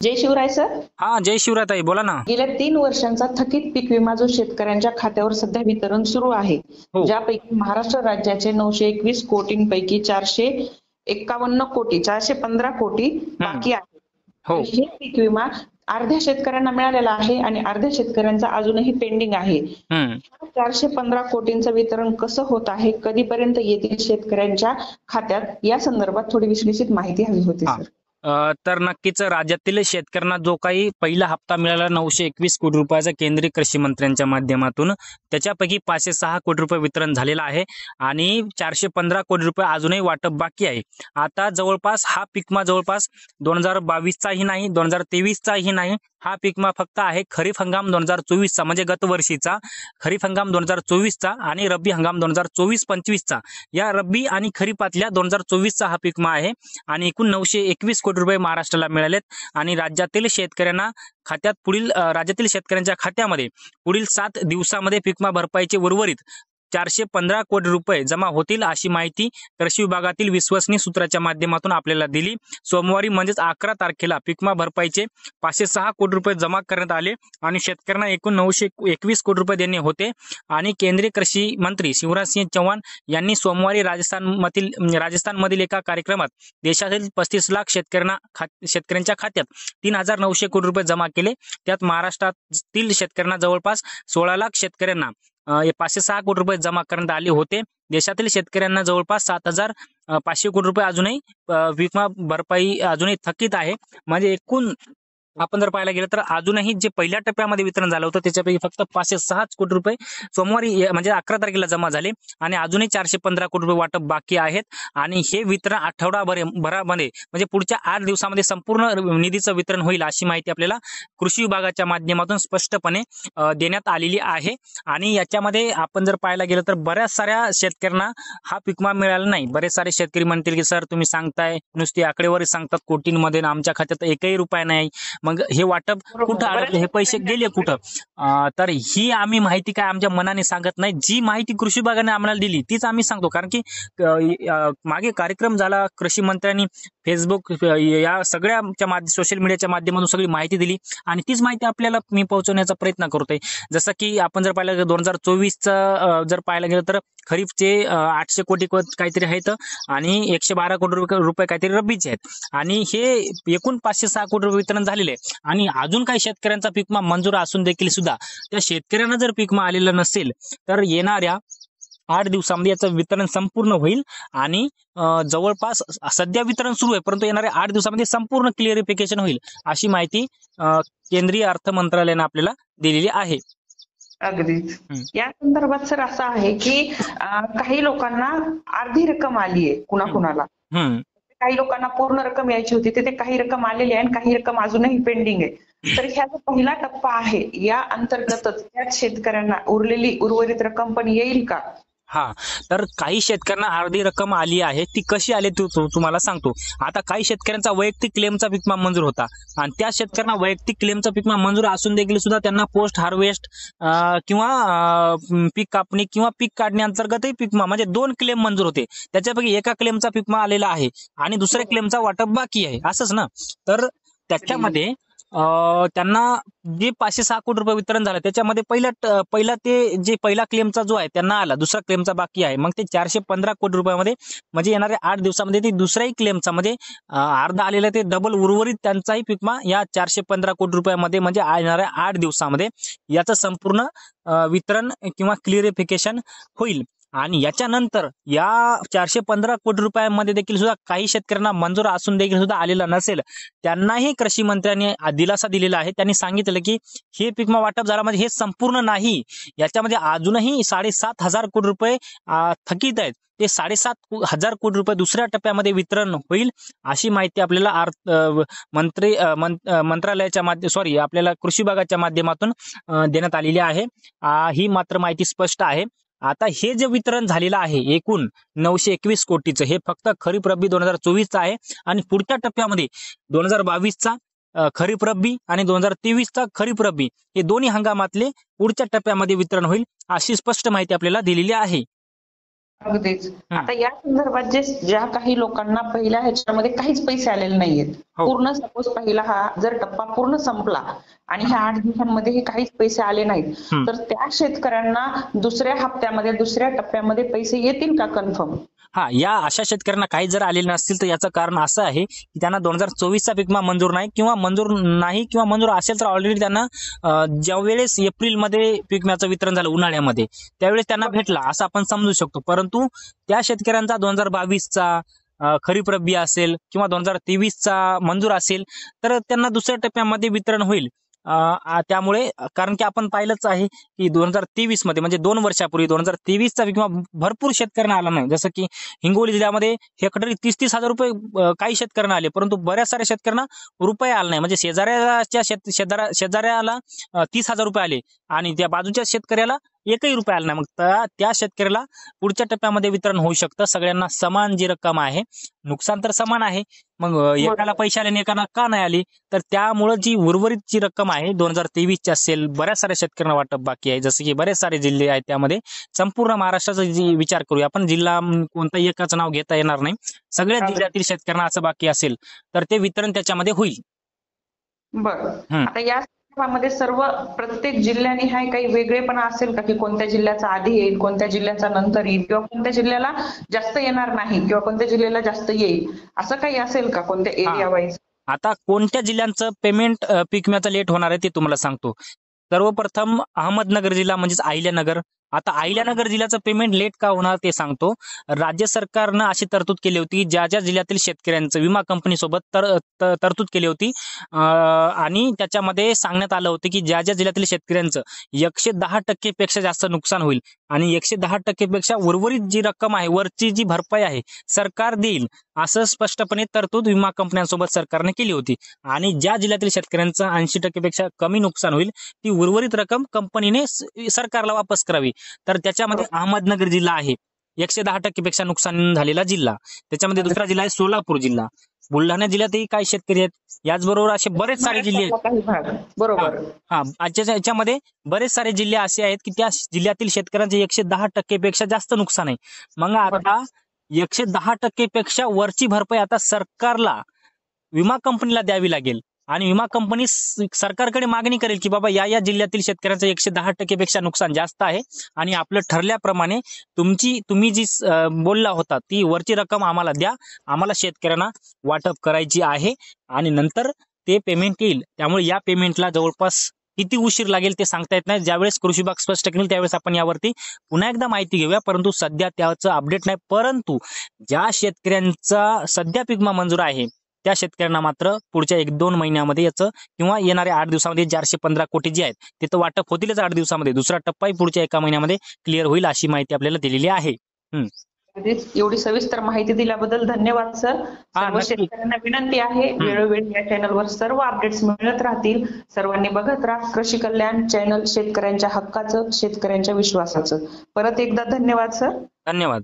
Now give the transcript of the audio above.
जय Shivray sir. हा, जय शिवराय बोला ना. गेल्या 3 वर्षांचा थकीत पीक विमा जो शेतकऱ्यांच्या खात्यावर सध्या वितरण सुरू आहे, हो. ज्यापैकी महाराष्ट्र राज्याचे 921 कोटींपैकी 451 कोटी 415 कोटी बाकी आहे. हो. हे पीक विमा अर्ध्या शेतकऱ्यांना मिळालेला आहे आणि अर्ध्या शेतकऱ्यांचा अजूनही पेंडिंग आहे. 415 कोटींचं वितरण कसं होत आहे, कधीपर्यंत येतील शेतकऱ्यांच्या खात्यात, या संदर्भात थोडी विश्लेषित माहिती हवी होती सर. तर नक्कीच राज्यातील शेतकऱ्यांना जो काही पहिला हप्ता मिळाला 921 कोटी रुपयाचा केंद्रीय कृषी मंत्र्यांच्या माध्यमातून, त्याच्यापैकी 506 कोटी रुपये वितरण झालेलं आहे आणि 415 कोटी रुपये अजूनही वाटप बाकी आहे. आता जवळपास हा पीक विमा जवळपास 2022चाही नाही, 2023चाही नाही. हा पीक विमा फक्त आहे खरीप हंगाम 2024चा, म्हणजे गत वर्षीचा खरीप हंगाम 2024चा आणि रब्बी हंगाम 2024-25चा. या रब्बी आणि खरीपातल्या 2024चा हा पीक विमा आहे आणि एकूण 921 कोटी रुपये महाराष्ट्राला मिळालेत आणि राज्यातील शेतकऱ्यांना खात्यात राज्यातील शेतकऱ्यांच्या खात्यामध्ये पुढील 7 दिवसामध्ये पीक विमा भरपाईचे उर्वरित 415 कोटी रुपये जमा होतील, अशी माहिती कृषी विभागातील विश्वसनीय सूत्राच्या माध्यमातून आपल्याला दिली. सोमवारी म्हणजेच 11 तारखेला पीक विमा भरपाईचे 506 कोटी रुपये जमा करण्यात आले आणि शेतकऱ्यांना एकूण 921 कोटी रुपये देणे होते. आणि केंद्रीय कृषी मंत्री शिवराज सिंह चौहान यांनी सोमवारी राजस्थानमधील एका कार्यक्रमात देशातील 35 लाख शेतकऱ्यांच्या खात्यात 3,900 कोटी रुपये जमा केले. त्यात महाराष्ट्रातील शेतकऱ्यांना जवळपास 16 लाख शेतकऱ्यांना 506 कोटी रुपये जमा करण्यात आले होते. देशातील शेतकऱ्यांना जवळपास 7,500 कोटी रुपये अजूनही विमा भरपाई अजूनही थकीत आहे. म्हणजे एकूण आपण जर पाहायला गेलं तर अजूनही जे पहिल्या टप्प्यामध्ये वितरण झालं होतं त्याच्यापैकी फक्त 506 कोटी रुपये सोमवारी म्हणजे 11 तारखेला जमा झाले आणि अजूनही 415 कोटी रुपये वाटप बाकी आहेत. आणि हे वितरण आठवडाभरामध्ये म्हणजे पुढच्या 8 दिवसामध्ये संपूर्ण निधीचं वितरण होईल, अशी माहिती आपल्याला कृषी विभागाच्या माध्यमातून स्पष्टपणे देण्यात आलेली आहे. आणि याच्यामध्ये आपण जर पाहायला गेलं तर बऱ्याच साऱ्या शेतकऱ्यांना हा पीक विमा मिळाला नाही. बरेच सारे शेतकरी म्हणतील की सर तुम्ही सांगताय नुसती आकडेवारी सांगतात कोटींमध्ये, आमच्या खात्यात एकही रुपया नाही, मग हे वाटप कुठं अडकले, हे पैसे गेले कुठं? तर ही आम्ही माहिती काय आमच्या मनाने सांगत नाही. जी माहिती कृषी विभागाने आम्हाला दिली तीच आम्ही सांगतो. कारण की मागे कार्यक्रम झाला, कृषी मंत्र्यांनी फेसबुक या सगळ्या सोशल मीडियाच्या माध्यमातून सगळी माहिती दिली आणि तीच माहिती आपल्याला मी पोहोचवण्याचा प्रयत्न करतोय. जसं की आपण जर पाहिलं 2024चं जर पाहायला गेलं तर खरीपचे 800 कोटी काहीतरी आहेत आणि 112 कोटी रुपये काहीतरी रब्बीचे आहेत आणि हे एकूण 506 कोटी रुपये वितरण झालेले आहे. आणि अजून काही शेतकऱ्यांचा पीक विमा मंजूर असून देखील सुद्धा त्या शेतकऱ्यांना जर पीक विमा आलेलं नसेल तर येणाऱ्या 8 दिवसामध्ये याचं वितरण संपूर्ण होईल आणि जवळपास सध्या वितरण सुरू आहे, परंतु येणाऱ्या 8 दिवसामध्ये संपूर्ण क्लिअरिफिकेशन होईल, अशी माहिती केंद्रीय अर्थ मंत्रालयाने आपल्याला दिलेली आहे. अगदीच. या संदर्भात सर असं आहे की काही लोकांना अर्धी रक्कम आली आहे, कुणाकुणाला काही लोकांना पूर्ण रक्कम यायची होती, ते काही रक्कम आलेली आहे आणि काही रक्कम अजूनही पेंडिंग आहे. तर ह्या जो पहिला टप्पा आहे या अंतर्गतच त्याच शेतकऱ्यांना उर्वरित रक्कम पण येईल का? हा, तर काही शेतकऱ्यांना अर्धी रक्कम आली आहे. ती कशी आली तुम्हाला सांगतो. आता काही शेतकऱ्यांचा वैयक्तिक क्लेमचा पीक विमा मंजूर होता आणि त्या शेतकऱ्यांना वैयक्तिक क्लेमचा पीक विमा मंजूर असून देखील सुद्धा त्यांना पोस्ट हार्वेस्ट किंवा पीक कापणी किंवा पीक काढणी अंतर्गतही पीक विमा म्हणजे 2 क्लेम मंजूर होते. त्याच्यापैकी एका क्लेमचा पीक विमा आलेला आहे आणि दुसऱ्या क्लेमचा वाटप बाकी आहे, असंच ना. तर त्याच्यामध्ये त्यांना जे 506 कोटी रुपये वितरण झालं त्याच्यामध्ये पहिला क्लेमचा जो आहे त्यांना आला, दुसरा क्लेमचा बाकी आहे. मग ते 415 कोटी रुपयामध्ये म्हणजे येणाऱ्या 8 दिवसामध्ये ते दुसऱ्याही क्लेमचा म्हणजे अर्धा आलेला ते डबल उर्वरित त्यांचाही पीक विमा या 415 कोटी रुपयामध्ये म्हणजे येणाऱ्या 8 दिवसामध्ये याचं संपूर्ण वितरण किंवा क्लिअरिफिकेशन होईल. आणि याच्यानंतर या 415 कोटी रुपयांमध्ये देखील सुद्धा काही शेतकऱ्यांना मंजूर असून देखील सुद्धा आलेला नसेल, त्यांनाही कृषी मंत्र्यांनी दिलासा दिलेला आहे. त्यांनी सांगितलं की हे पीक विमा वाटप झाला म्हणजे हे संपूर्ण नाही, याच्यामध्ये अजूनही 7,500 कोटी रुपये थकीत आहेत. ते 7,500 कोटी रुपये दुसऱ्या टप्प्यामध्ये वितरण होईल, अशी माहिती आपल्याला आपल्याला कृषी विभागाच्या माध्यमातून देण्यात आलेली आहे. ही मात्र माहिती स्पष्ट आहे. आता हे जे वितरण झालेलं आहे एकूण 921 कोटीचं, हे फक्त खरीप रब्बी 2024चा आहे आणि पुढच्या टप्प्यामध्ये 2022चा खरीप रब्बी आणि 2023चा खरीप रब्बी हे दोन्ही हंगामातले पुढच्या टप्प्यामध्ये वितरण होईल, अशी स्पष्ट माहिती आपल्याला दिलेली आहे. अगदीच. आता या संदर्भात ज्या काही लोकांना पहिल्या ह्याच्यामध्ये काहीच पैसे आलेले नाहीयेत, पूर्ण सपोज पहिला हा जर टप्पा पूर्ण संपला आणि ह्या 8 दिवसांमध्ये काहीच पैसे आले नाहीत, तर त्या शेतकऱ्यांना दुसऱ्या हप्त्यामध्ये दुसऱ्या टप्प्यामध्ये पैसे येतील का कन्फर्म? हा, या अशा शेतकऱ्यांना काही जर आलेले नसतील तर याचं कारण असं आहे की त्यांना 2024चा पीक विमा मंजूर नाही किंवा मंजूर असेल तर ऑलरेडी त्यांना ज्यावेळेस एप्रिलमध्ये पीक विम्याचं वितरण झालं उन्हाळ्यामध्ये त्यावेळेस त्यांना भेटला असं आपण समजू शकतो. परंतु त्या शेतकऱ्यांचा 2022चा खरीप रब्बी असेल किंवा 2023चा मंजूर असेल तर त्यांना दुसऱ्या टप्प्यामध्ये वितरण होईल. त्यामुळे कारण की आपण पाहिलंच आहे की 2023 मध्ये म्हणजे 2 वर्षापूर्वी 2023चा पीक विमा भरपूर शेतकऱ्यांना आला नाही. जसं की हिंगोली जिल्ह्यामध्ये हेक्टरी 30-30 हजार रुपये काही शेतकऱ्यांना आले, परंतु बऱ्याच साऱ्या शेतकऱ्यांना रुपये आला नाही. म्हणजे शेजाऱ्याला 30,000 रुपये आले आणि त्या बाजूच्या शेतकऱ्याला एकही रुपया आला नाही. मग त्या शेतकऱ्याला पुढच्या टप्प्यामध्ये वितरण होऊ शकतं. सगळ्यांना समान जी रक्कम आहे, नुकसान तर समान आहे, मग एकाला पैसे आले आणि एकाला का नाही आली, तर त्यामुळे जी उर्वरित जी रक्कम आहे 2023ची असेल, बऱ्याच साऱ्या शेतकऱ्यांना वाटप बाकी आहे. जसं की बरेच सारे जिल्हे आहेत, त्यामध्ये संपूर्ण महाराष्ट्राचा जी विचार करूया आपण, जिल्हा कोणता एकाचं नाव घेता येणार नाही, सगळ्या जिल्ह्यातील शेतकऱ्यांना असं बाकी असेल तर ते वितरण त्याच्यामध्ये होईल. बरं, आता या मध्ये सर्व प्रत्येक जिल्ह्याने हा काही वेगळेपणा असेल का, की कोणत्या जिल्ह्याचा आधी येईल, कोणत्या जिल्ह्याचा नंतर येईल, किंवा कोणत्या जिल्ह्याला जास्त येणार नाही किंवा कोणत्या जिल्ह्याला जास्त येईल, असं काही असेल का कोणत्या एरिया वाईज? आता कोणत्या जिल्ह्यांचं पेमेंट पीक विम्याचं लेट होणार आहे ते तुम्हाला सांगतो. सर्वप्रथम अहमदनगर जिल्हा म्हणजेच अहिल्यानगर. आता अहिल्यानगर जिल्ह्याचं पेमेंट लेट का होणार ते सांगतो. राज्य सरकारनं अशी तरतूद केली होती, ज्या जिल्ह्यातील शेतकऱ्यांचं विमा कंपनीसोबत तरतूद केली होती आणि त्याच्यामध्ये सांगण्यात आलं होतं की ज्या जिल्ह्यातील शेतकऱ्यांचं 110% पेक्षा जास्त नुकसान होईल आणि 110% पेक्षा उर्वरित जी रक्कम आहे, वरची जी भरपाई आहे, सरकार देईल, असं स्पष्टपणे तरतूद विमा कंपन्यांसोबत सरकारने केली होती. आणि ज्या जिल्ह्यातील शेतकऱ्यांचं 80% पेक्षा कमी नुकसान होईल ती उर्वरित रक्कम कंपनीने सरकारला वापस करावी. तर त्याच्यामध्ये अहमदनगर जिल्हा आहे 110% पेक्षा नुकसान झालेला जिल्हा. त्याच्यामध्ये दुसरा जिल्हा आहे सोलापूर जिल्हा. बुलढाणा जिल्ह्यातही काही शेतकरी आहेत, याचबरोबर असे बरेच सारे जिल्हे आहेत. बरोबर. याच्यामध्ये बरेच सारे जिल्हे असे आहेत की त्या जिल्ह्यातील शेतकऱ्यांचे 110% पेक्षा जास्त नुकसान आहे. मग आता 110% पेक्षा वरची भरपाई आता सरकारला विमा कंपनीला द्यावी लागेल आणि विमा कंपनी सरकारकडे मागणी करेल की बाबा या जिल्ह्यातील शेतकऱ्यांचं 110% पेक्षा नुकसान जास्त आहे आणि आपलं ठरल्याप्रमाणे तुम्ही जी बोलला होता ती वरची रक्कम आम्हाला द्या, आम्हाला शेतकऱ्यांना वाटप करायची आहे आणि नंतर ते पेमेंट येईल. त्यामुळे या पेमेंटला जवळपास किती उशीर लागेल ते सांगता येत नाही. ज्यावेळेस कृषी विभाग स्पष्ट करेल त्यावेळेस आपण यावरती पुन्हा एकदा माहिती घेऊया, परंतु सध्या त्याचं अपडेट नाही. परंतु ज्या शेतकऱ्यांचा सध्या पीक विमा मंजूर आहे त्या शेतकऱ्यांना मात्र पुढच्या 1-2 महिन्यामध्ये याचं किंवा येणाऱ्या 8 दिवसामध्ये 415 कोटी जे आहेत ते तर वाटप होतीलच 8 दिवसामध्ये. दुसरा टप्पाही पुढच्या 1 महिन्यामध्ये क्लिअर होईल अशी माहिती आपल्याला दिलेली आहे. एवढी सविस्तर माहिती दिल्याबद्दल धन्यवाद सर. सर्व शेतकऱ्यांना विनंती आहे, वेळोवेळी या चॅनलवर सर्व अपडेट्स मिळत राहतील. सर्वांनी बघत राहा कृषी कल्याण चॅनल, शेतकऱ्यांच्या हक्काचं, शेतकऱ्यांच्या विश्वासाचं. परत एकदा धन्यवाद सर. धन्यवाद.